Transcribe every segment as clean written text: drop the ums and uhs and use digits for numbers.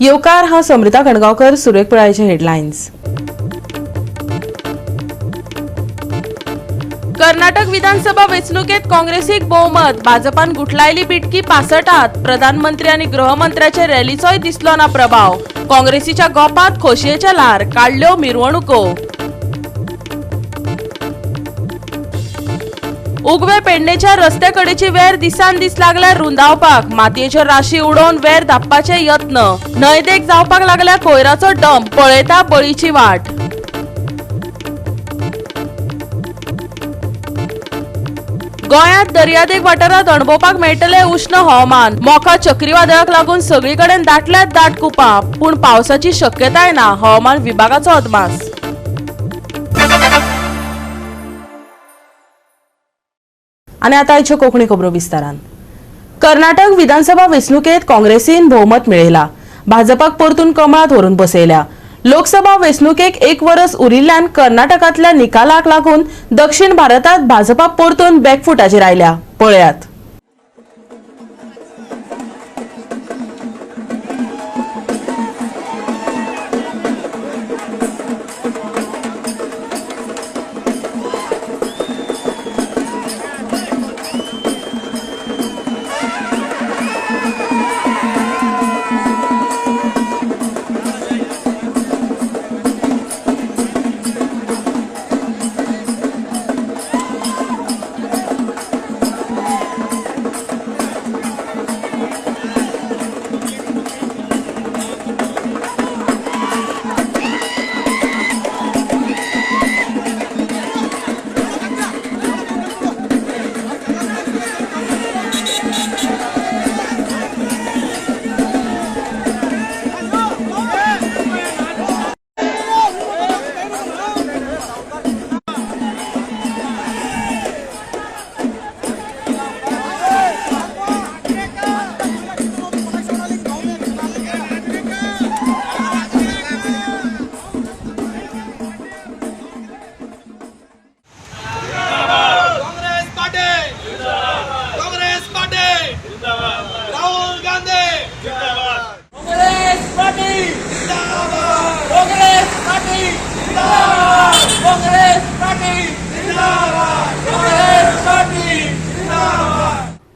येवकार हा समृता कणगावकर, सुरेख पुळायचे हेडलाईन्स। कर्नाटक विधानसभा वेंचणुकेत काँग्रेसीक बहुमत, भाजपान गुठलायली बिटकी 65। प्रधानमंत्री आणि गृहमंत्र्याचे रॅलीचोय दिसलो ना प्रभाव। काँग्रेसीच्या गोपात खोशयेच्या ल्हार, काढल्यो मिरवणुको। उगवे पेडणेच्या रस्ते कडेची वेर दिसान दीस लागल्यार रुंदावपाक, मातयेच्यो राशी उडोवन वेर धापपाचे यत्न। न्हयदेग जावपाक लागल्या कोयराचो डंप, पळयता बळीची वाट। गोंयांत दर्यादेग वाठारांत अणभवपाक मेळटले उष्ण हवामान। मोखा चक्रीवादळाक लागून सगळीकडेन दाटल्यात दाट कुपां, पूण पावसाची शक्यताय ना, हवामान विभागाचो अदमास। आणि आता आयच्यो कोंकणी खबरो विस्तारान। कर्नाटक विधानसभा वेंचणुकेत काँग्रेसीन बहुमत मेळयला, भाजपाक परतून कमळात व्हरून बसयल्या। लोकसभा वेंचणुकेक 1 वर्स उरिल्ल्यान कर्नाटकांतल्या निकालाक लागून दक्षिण भारतांत भाजपा परतून बॅकफुटाचेर आयल्या। पळयात।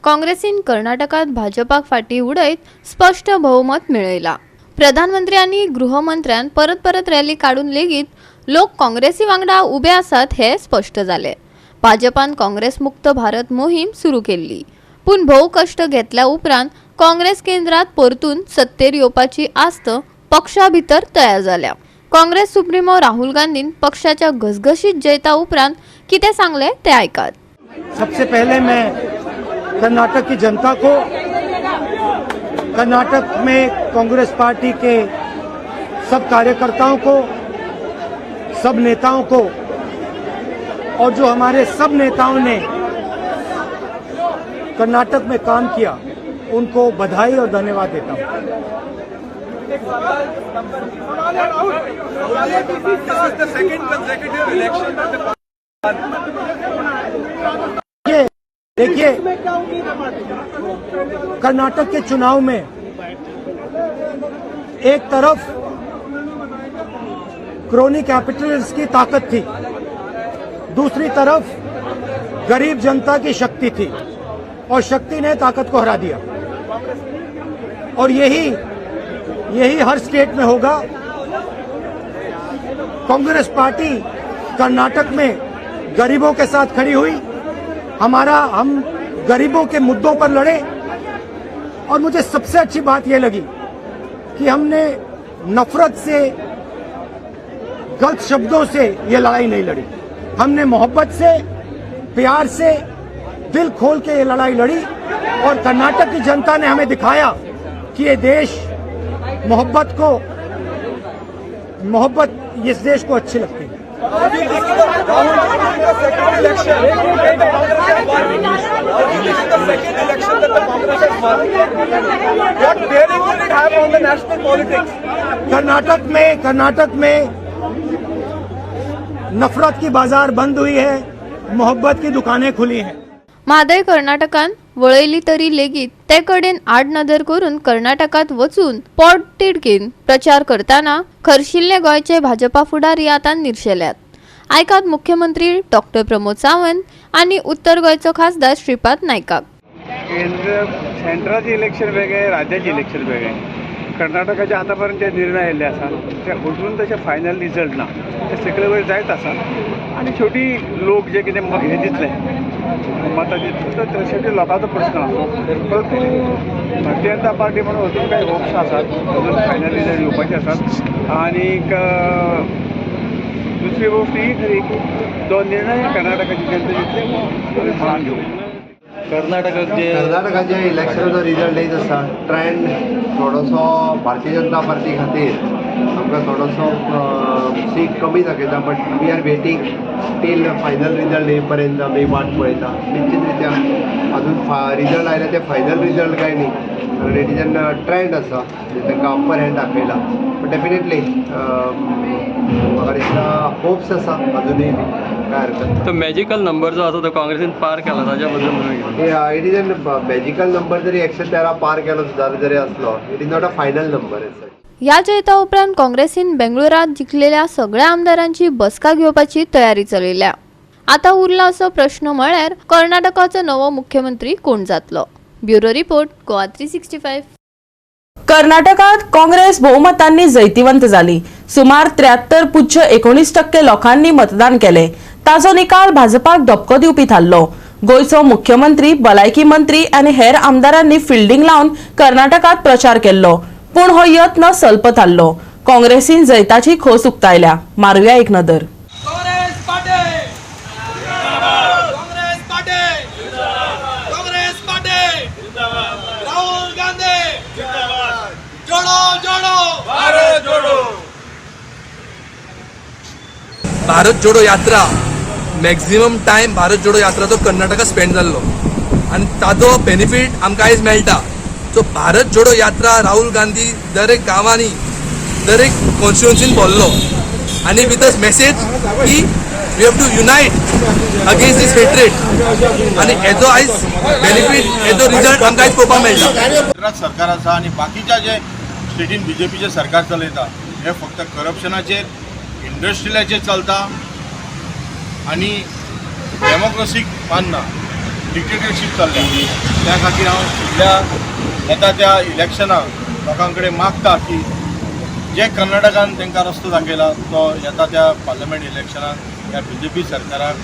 काँग्रेसीन कर्नाटकात भाजपाक फाटी उडयत स्पष्ट बहुमत मेळयला। प्रधानमंत्री आणि गृहमंत्र्यान परत रॅली काढून लेगीत लोक काँग्रेसी वांगडा उबे आसात हे स्पष्ट जाले। भाजपान काँग्रेस मुक्त भारत मोहीम सुरू केल्ली, पूण भोव कष्ट घेतल्या उपरांत काँग्रेस केंद्रात परतून सत्तेर येवपाची आस्त पक्षा भितर तयार जाल्या। काँग्रेस सुप्रीमो राहुल गांधीन पक्षाच्या घसघशीत जैता उपरांत कितें सांगले ते आयकात। सबसे पहले मैं कर्नाटक की जनता को, कर्नाटक में कांग्रेस पार्टी के सब कार्यकर्ताओं को, सब नेताओं को और जो हमारे सब नेताओं ने कर्नाटक में काम किया उनको बधाई और धन्यवाद देता हूं। देखिए, कर्नाटक के चुनाव में एक तरफ क्रोनी कैपिटलिस्ट की ताकत थी, दूसरी तरफ गरीब जनता की शक्ति थी और शक्ति ने ताकत को हरा दिया। और यही हर स्टेट में होगा। कांग्रेस पार्टी कर्नाटक में गरीबों के साथ खड़ी हुई, हम गरीबों के मुद्दों पर लड़े। और मुझे सबसे अच्छी बात यह लगी कि हमने नफरत से, गलत शब्दों से ये लड़ाई नहीं लड़ी, हमने मोहब्बत से, प्यार से, दिल खोल के ये लड़ाई लड़ी। और कर्नाटक की जनता ने हमें दिखाया कि ये देश मोहब्बत इस देश को अच्छी लगती है। कर्नाटक में नफरत की बाजार बंद हुई है, मोहब्बत की दुकानें खुली हैं। म्हादय कर्नाटकान वळयली तरी लेगीत ते कडेन आड नदर करून कर्नाटकात वचून पोट तिडकीन प्रचार करताना खर्शिल्ले गोंयचे भाजपा फुडारी आतां निर्शेल्यात. आयकात मुख्यमंत्री डॉक्टर प्रमोद सावंत आणि उत्तर गोंयचो खासदार श्रीपाद नायकाक. सेंट्राचे इलेक्शन वेगळे, राज्याचे इलेक्शन वेगळे. कर्नाटकाचे आतापर्यंत जे निर्णय आयिल्ले आसा ते अजून तशे फायनल रिजल्ट ना, ते सगळे वेळ जायत आसा आनी शेवटी लोक जे कितें हे दितले मतां दितले तर शेवटी लोकांचो प्रश्न आसा. परंतु भारतीय जनता पार्टी म्हणून अजून काही होप्स आसात, अजून फायनल रिजल्ट येवपाचे आसात. आनीक दुसरी गोष्ट ही खरी की जो निर्णय कर्नाटकाची जनता दितले मान घेवं. कर्नाटकाचे इलेक्शनाचो रिजल्ट येत आसा. ट्रेंड थोडोसो भारतीय जनता पार्टी खातीर आमकां थोडोसो सीट कमी दाखयता. But we are waiting till final result येय पर्यंत आमी वाट पळयता. निश्चित रित्या अजून रिजल्ट आयले ते फायनल रिजल्ट काय न्ही, कारण इट इज एन ट्रेंड आसा तांकां अप्पर हँड दाखयला. बट डेफिनेटली म्हाका दिसता होप्स आसा अजुनूय काय हरकत. तो मॅजिकल नंबर जो आसा तो काँग्रेसीन पार केला ताच्या बद्दल it is an magical number. जरी 113 पार केलो जरी असलो, it is not a final number. या जैता उपरांत काँग्रेसीन बेंगळुरात जिखलेल्या सगळ्या आमदारांची बसका घेवपाची तयारी चलयल्या. आता उरला असो प्रश्न म्हळ्यार कर्नाटकाचो नवो मुख्यमंत्री कोण जातलो. Bureau report, Goa 365. कर्नाटकात काँग्रेस बहुमतांनी जैतिवंत झाली. सुमार 73.19% लोकांनी मतदान केले. ताजो निकाल भाजपाक धपको दिवपी थारलो. गोयचो मुख्यमंत्री, भलायकी मंत्री आनी हेर आमदारांनी फिल्डिंग लावन कर्नाटकात प्रचार केल्लो. पूण हो यत्न सल्प थारलो. काँग्रेसीन जैताची खोस उक्तायल्या. मारुया एक नदर. भारत जोडो यात्रा मॅक्झिमम टायम भारत जोडो यात्रा तो कर्नाटका स्पेंड जाल्लो आनी ताजो बेनिफीट आमकां आयज मेळटा. सो भारत जोडो यात्रा राहुल गांधी दर एक गांवांनी दर एक कॉन्स्टिट्युएन्सीन बोल्लो आनी विथ अ मेसेज की we have to unite against these hatred आनी हेजो आयज बेनिफीट हेजो रिजल्ट आमकां आयज पळोवपाक मेळटा. गुजरात सरकार आसा आनी बाकीच्या जे स्टेटीन बीजेपीचे सरकार चलयता हे फक्त करप्शनाचेर, इंडस्ट्रियलाचेर चलता आनी डेमोक्रेसीक मानना, डिक्टेटरशीप चल्ल्या. त्या खातीर हांव फुडल्या येता त्या इलेक्शनाक लोकां कडेन मागता की जे कर्नाटकान तांकां रस्तो दाखयला तो येता त्या पार्लमेंट इलेक्शनाक ह्या बीजेपी सरकाराक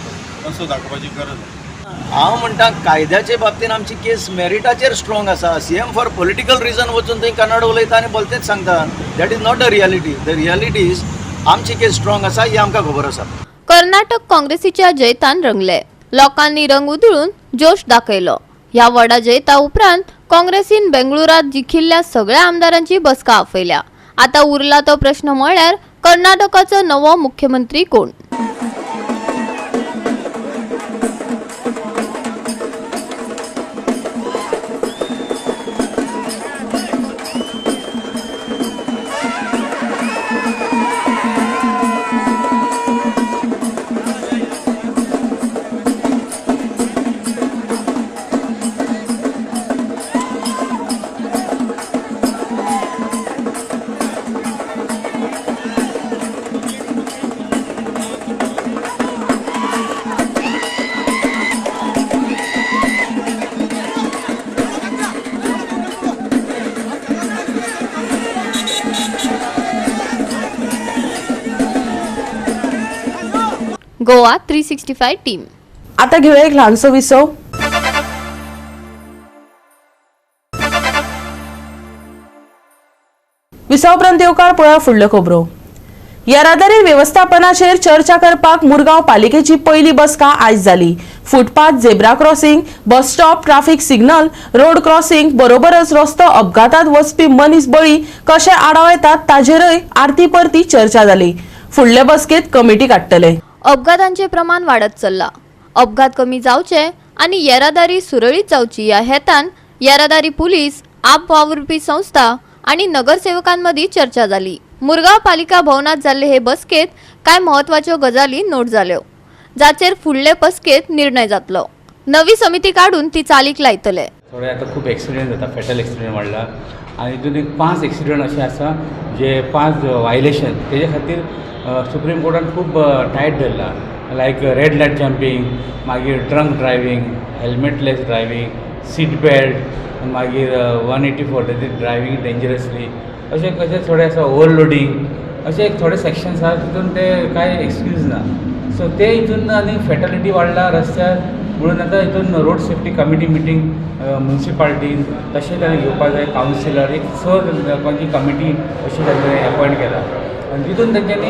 रस्तो दाखोवपाची गरज आसा. हांव म्हणटा कायद्याचे बाबतीन आमची केस मेरिटाचेर स्ट्रॉंग आसा. सीएम फॉर पॉलिटिकल रिजन वचून थंय कन्नड उलयता आनी बोलतेच सांगता. That is not a reality. The reality is आमची केस स्ट्रॉंग आसा ही आमकां खबर आसा. कर्नाटक काँग्रेसीच्या जैतान रंगले. लोकांनी रंग उधळून जोश दाखयलो. ह्या व्हडा जैता उपरांत काँग्रेसीन बेंगळुरात जिखिल्ल्या सगळ्या आमदारांची बसका आपयल्या. आता उरला तो प्रश्न म्हळ्यार कर्नाटकाचो नवो मुख्यमंत्री कोण. गोवा 365 टीम. आता घेऊया एक लहानसो विसव. विसवपर्यंत येवकार पळया फुडल्यो खबरो. येरादारी व्यवस्थापनाचेर चर्चा करपाक मुरगांव पालिकेची पहिली बसका आयज जाली. Footpath, zebra crossing, bus stop, traffic signal, road crossing बरोबरच रस्तो अपघातात वचपी मनीस बळी कशे आडाव येतात ताजेरय आरती परती चर्चा जाली. फुडले बसकेत कमिटी काडटले. अपघातांचे प्रमाण वाढत चल्ला. अपघात कमी जावचे आणि येरादारी सुरळीत जावची या हेतान येरादारी पुलीस, आप वावुरपी संस्था आणि नगरसेवकांमदी चर्चा जाली. मुरगांव पालिका भवनात जाल्ले हे बसकेत काय महत्वाच्यो गजाली नोट जाल्यो, जाचेर फुडले बसकेत निर्णय जातलो. नवी समिती काढून ती चालीक लायतले. थोडे आता खूप ॲक्सिडेंट जाता, फॅटल ॲक्सिडेंट वाडला आनी तितून एक 5 ॲक्सिडेंट असे आसा जे 5 वायलेशन तेजे खातीर सुप्रीम कोर्टान खूब टायट धरला. लायक रेड लायट जंपींग, मागीर drunk driving, helmetless driving, seat belt, मागीर 184 ड्रायवींग डेंजरसली, अशे कशे थोडे आसा ओवरलोडींग, अशे थोडे सेक्शन्स आसा तितून ते कांय एक्सक्यूज ना. सो ते हितून आनी फॅटलिटी वाडला रस्त्यार म्हणून आता हितून रोड सेफ्टी कमिटी मिटींग म्युन्सिपाल्टीन तशें ताणें घेवपा जाय. कावन्सिलर एक 6 लोकांची कमिटी अशी ताणें अपॉयंट केला आनी तितून तेंच्यांनी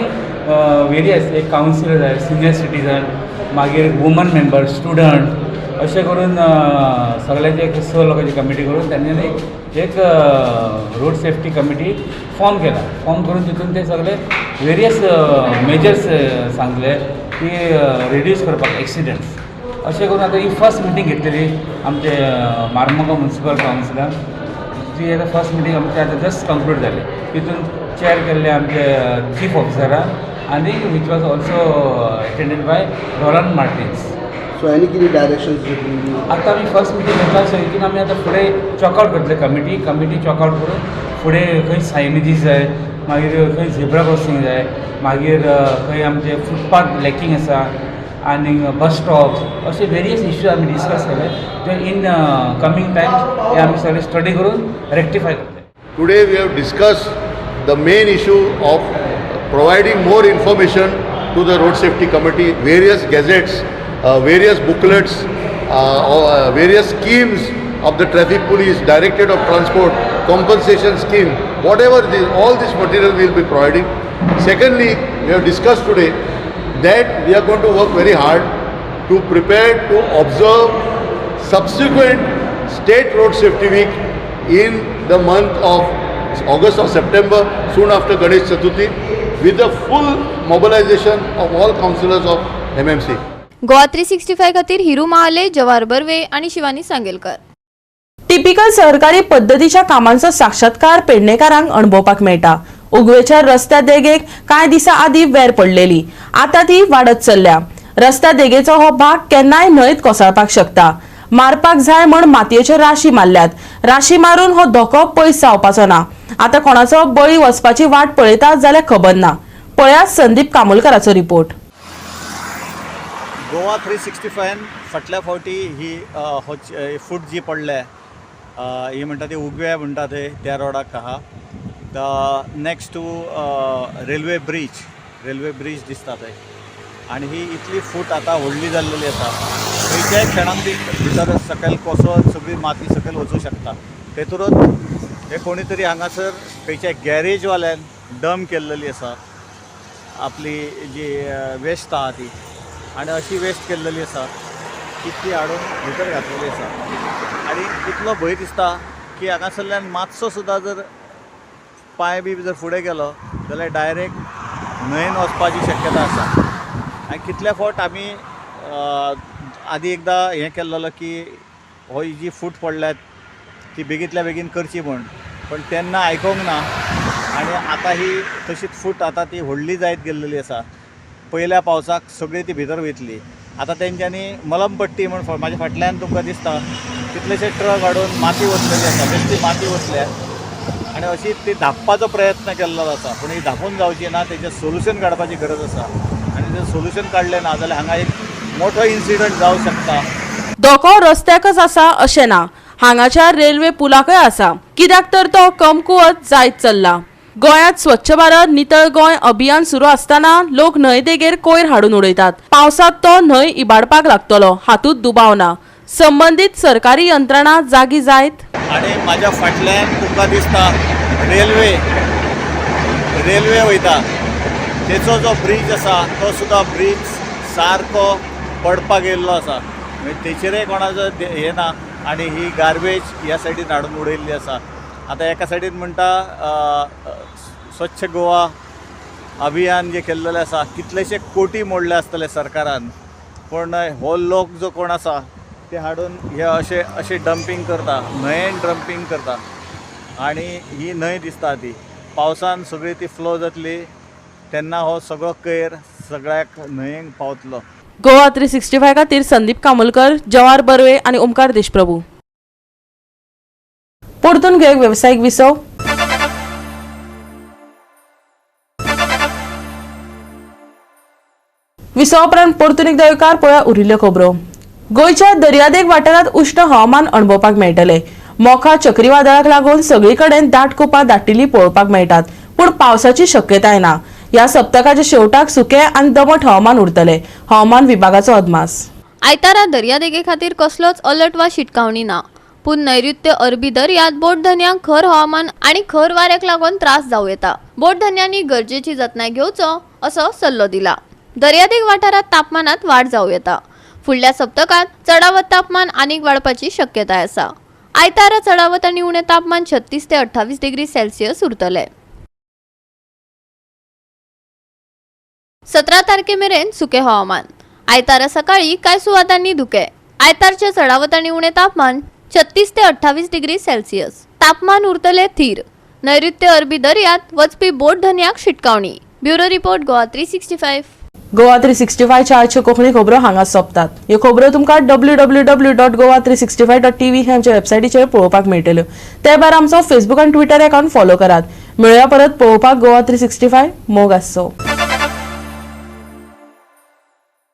वेरियस एक कावन्सिलर जाय, सिनियर सिटीजन, मागीर वुमन मेंबर, स्टुडंट, अशें करून सगळ्यांची एक 6 लोकांची कमिटी करून तेंच्यांनी एक रोड सेफ्टी कमिटी फॉर्म केला. फॉर्म करून तितून ते सगळे वेरियस मेजर्स सांगले की रिड्यूस करपाक एक्सिडेंट्स. अशें करून आतां ही फर्स्ट मिटींग घेतलेली आमचे मार्मगांव म्युन्सिपल कावन्सिलान. जी आतां फर्स्ट मिटींग आमची आतां जस्ट कंक्लूड जाली. तितून चॅर केल्ले आमचे चीफ ऑफिसरान आनी which was also attended by Rolan Martins. So आनी कितें डायरेक्शन्स आतां आमी फर्स्ट मिटींग घेतला. सो हितून आमी आतां फुडें चॉकआउट करतले कमिटी चॉकआउट करून फुडें खंय सायनेजीस जाय, मागीर खंय झेब्रा क्रॉसींग जाय, मागीर खंय आमचे फुटपाथ लॅकींग आसा आनी बस स्टॉप्स, अशे वेरियस इश्यूज आमी डिस्कस केले जे इन कमींग टायम्स हे आमी सगळे स्टडी करून रेक्टिफाय करतले. Today we have discussed the main issue of providing more information to the road safety committee, various gazettes, various booklets, various schemes of the traffic police, directorate of transport, compensation scheme, whatever this, all this material we will be providing. Secondly, we have discussed today that we are going to work very hard to prepare to observe subsequent state road safety week in the month of August or September, soon after Ganesh Chaturthi, with the full mobilization of all councillors of MMC. Goa 365 खातीर हिरू महाले, जवाहर बर्वे आणि Shivani Sangelkar. Typical सहकारी पद्धतीच्या कामांचो साक्षात्कार पेडणेकारांक अणभवपाक मेळटा. उगवेच्या रस्त्या देगेक कांय दिसा आदी वेर पडलेली, आता ती वाडत चल्ल्या. रस्त्या देगेचो हो भाग केन्नाय न्हंयत कोसळपाक शकता. मारपाक जाय म्हण मातयेच्यो राशी मारल्यात. राशी मारून हो धोको पयस जावपाचो ना. आता कोणाचो बळी वचपाची वाट पळयतात जाल्यार खबर ना. पळयात संदीप कामोलकराचो रिपोर्ट. गोवा 365 फाटल्या फावटी ही फूट जी पडले ही म्हणटा ती उगव्या म्हणटा ते त्या रोडाक आहा. नेक्स्ट टू रेल्वे ब्रीज दिसता थंय आनी ही इतली फूट आतां व्हडली जाल्लेली आसा. खंयच्याय क्षणान ती भितर सकयल कोसळून सगळी माती सकयल वचूं शकता. तेतूनच हे कोणी तरी हांगासर खंयच्या गॅरेजवाल्यान डंप केल्लेली आसा आपली जी वेस्ट आहा ती, आनी अशी वेस्ट केल्लेली आसा की ती हाडून भितर घातलेली आसा. आनी इतलो भंय दिसता की हांगासरल्यान मातसो सुद्दां जर पांय बी जर फुडें गेलो जाल्यार डायरेक्ट न्हंयेन वचपाची शक्यता आसा. आनी कितले फावट आमी आदी एकदां हें केल्लो की हो ही जी फूट पडल्यात ती बेगींतल्या बेगीन करची म्हण, पण तेन्ना आयकोंक ना. आनी आतां ही तशीच फूट आतां ती व्हडली जायत गेल्लेली आसा. पयल्या पावसाक सगळी ती भितर वयतली. आतां तेंच्यांनी मलमपट्टी म्हण म्हाज्या फाटल्यान तुमकां दिसता कितलेशे ट्रक हाडून माती वतलेली आसा, बेश्टी माती वतल्या आनी अशी ती धांपपाचो प्रयत्न केल्लो आसा. पूण ही धांपून जावची ना, तेजें सोल्युशन काडपाची गरज आसा. आनी जर सोल्युशन काडलें ना जाल्यार हांगा एक मोठो इन्सिडंट जावं शकता. धोको रस्त्याकच आसा अशें ना, हांगाच्या रेल्वे पुलाकय आसा. कित्याक तर तो कमकुवत जायत चल्ला. गोंयांत स्वच्छ भारत नितळ गोंय अभियान सुरू आसतना लोक न्हंय देगेर कोयर हाडून उडयतात. पावसात तो न्हंय इबाडपाक लागतलो हातूंत दुबाव ना. संबंधीत सरकारी यंत्रणा जागी जायत. आनी म्हाज्या फाटल्यान तुमकां दिसता रेल्वे वयता, तेचो जो ब्रीज आसा तो सुद्दां ब्रीज सारको पडपाक येयल्लो आसा. म्हणजे तेचेरय कोणाचो हें ना. आनी ही गार्बेज ह्या सायडीन हाडून उडयल्ली आसा. आतां एका सायडीन म्हणटा स्वच्छ गोवा अभियान जे केल्लेलें आसा, कितलेशे कोटी मोडले आसतले सरकारान, पण हो लोक जो कोण आसा ते हाडून हे अशें डंपींग करता, न्हंयेन डंपींग करता. आनी ही न्हंय दिसता ती पावसान सगळी ती फ्लो जातली तेन्ना हो सगळो कोयर सगळ्याक न्हंयेक पावतलो. गोवा 365 खातीर संदीप कामोलकर, जवाहर बर्वे आनी ओमकार देशप्रभू. परतून घेवक वेवसायीक विसव. विसव उपरांत परतून एकदा येवकार पळोवया उरिल्ल्यो खबरो. गोंयच्या दर्यादेग वाठारांत उश्ण हवामान अणभवपाक मेळटले. मोखा चक्रीवादळाक लागून सगळीकडेन दाट कोपां दाटिल्ली पळोवपाक मेळटात, पूण पावसाची शक्यताय ना. ह्या सप्तकाच्या शेवटाक सुके आनी दमट हवामान उरतले. हवामान विभागाचो अदमास. आयतारा दर्यादेगे खातीर कसलोच अलर्ट वा शिटकावणी ना, पूण नैऋत्य अरबी दर्यांत बोटधन्यांक खर हवामान आनी खर वाऱ्याक लागून त्रास जावं येता. बोटधन्यांनी गरजेची जतनाय घेवचो असो सल्लो दिला. दर्यादेग वाठारांत तापमानात वाड जावं येता. फुडल्या सप्तकात चडावत तापमान आनीक वाडपाची शक्यताय आसा. आयतारा चडावत आनी उणें तापमान 36 ते 28 डिग्री सेल्सियस उरतले. 17 तारखे मेरेन सुके हवामान. आयतारा सकाळी कांय सुवातांनी धुके. आयतारचे चडावत आनी उणें तापमान 36 ते 28 डिग्री सेल्सियस. तापमान उरतले थीर. नैऋत्य अरबी दर्यांत वचपी बोटधन्यांक शिटकावणी. Bureau report Goa 365. गोवा 365 च्या आजच्यो कोंकणी खबरो हांगा सोंपतात. ह्यो खबरो तुमकां www.goa365.tv हे आमच्या वेबसायटीचेर पळोवपाक मेळटल्यो. ते भायर आमचो फेसबूक आनी ट्विटर अकाउंट फॉलो करात. मेळुया परत पळोवपाक गोवा 365. मोग आसचो.